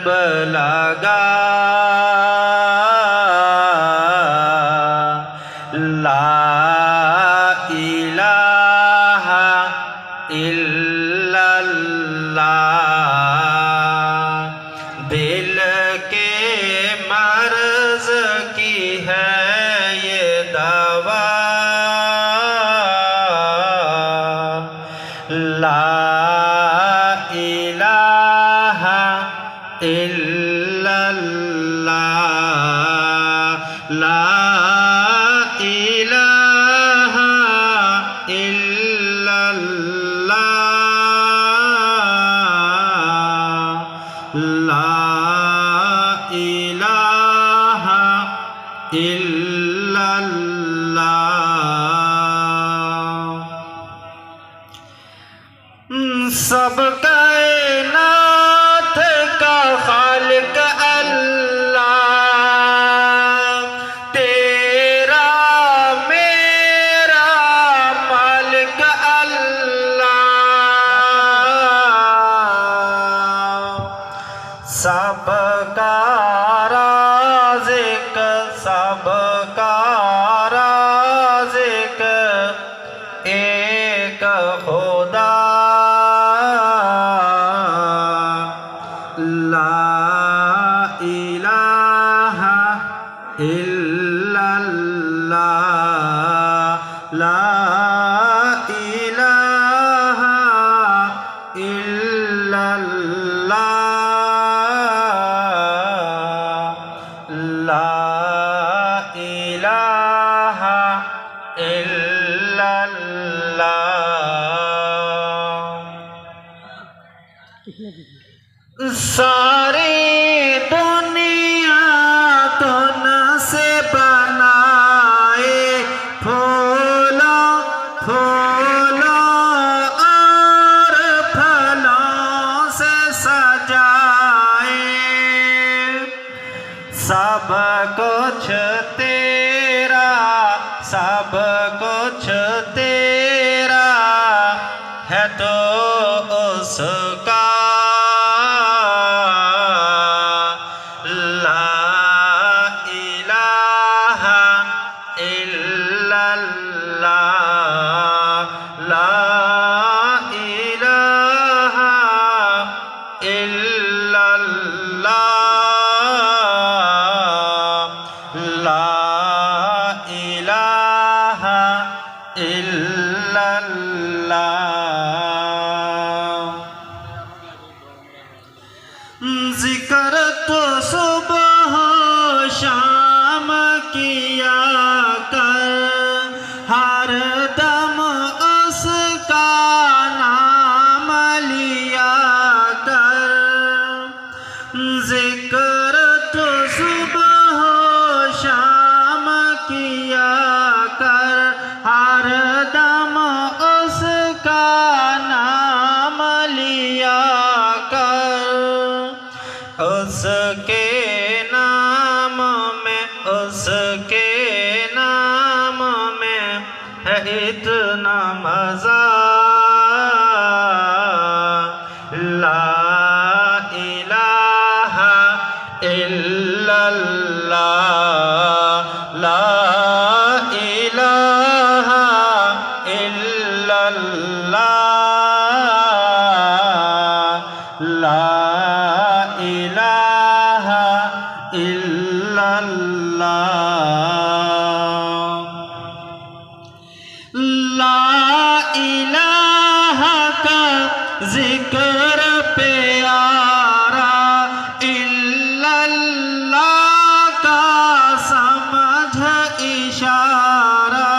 بلغا لا الہ الا اللہ دل کے مرض کی ہے یہ دوا لا الہ الا اللہ لا الہ الا اللہ لا الہ الا اللہ سب کائنات کا خالق اللہ تیرا میرا مالک اللہ سب کا رازق سب کا رازق ایک خدا لا الہ الا اللہ لا الہ الا اللہ لا الہ الا اللہ ساری دنیا تو نہ سے بنائے پھولوں اور پھلوں سے سجائے سب کچھ تیرا سب کچھ تیرا ہے تو اس کا ذکر تو صبح شام کیا کر ہر دم اس کا نام لیا کر ذکر تو صبح شام کیا کر ہر دم اس کا نام لیا کر اس کے نام میں اس کے نام میں ہے اتنا مزہ لا الہ الا اللہ لا الہ الا اللہ لا الہ الا اللہ لا الہ کا ذکر پیارا الا اللہ کا سمجھ اشارہ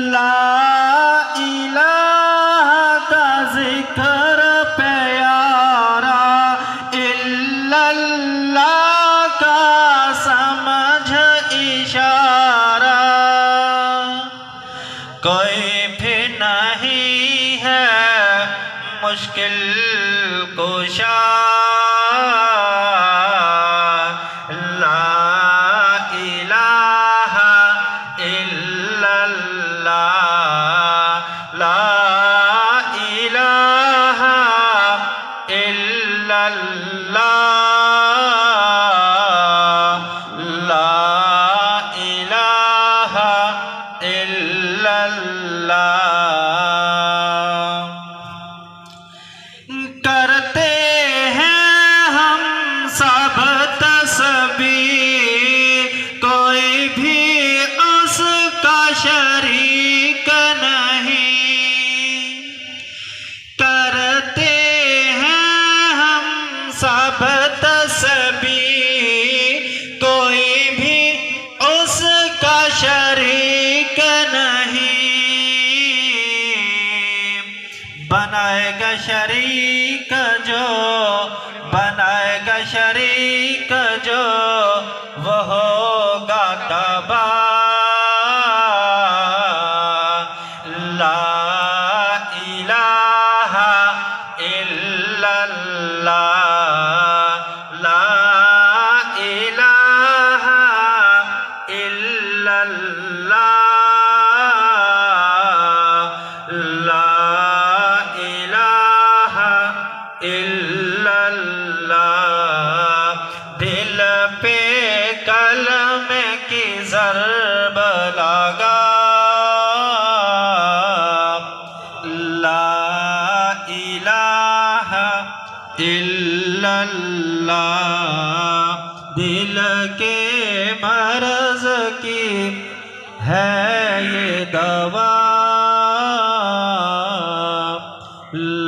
لا الہ کا ذکر پیارا الا اللہ کا سمجھ اشارہ کوئی بھی نہیں ہے مشکل کشا لا الہ الا اللہ لا الہ الا illallah, la ilaha illallah. کرتے ہیں ہم سب تسبیح، کوئی بھی اس کا شریک نہیں. کرتے ہیں ہم سب تسبیح، کوئی بھی اس کا شریک نہیں. بنائے گا شریک جو، بنائے گا شریک جو، وہ ہوگا تباہ. لا الہ الا اللہ، لا الہ الا اللہ، لا الہ الا اللہ. دل پہ کلمے کی ضرب لگا، لا الہ الا اللہ. دل کے مرض کی ہے یہ دوا،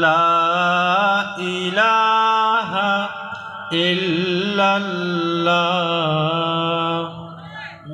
لا الہ الا اللہ.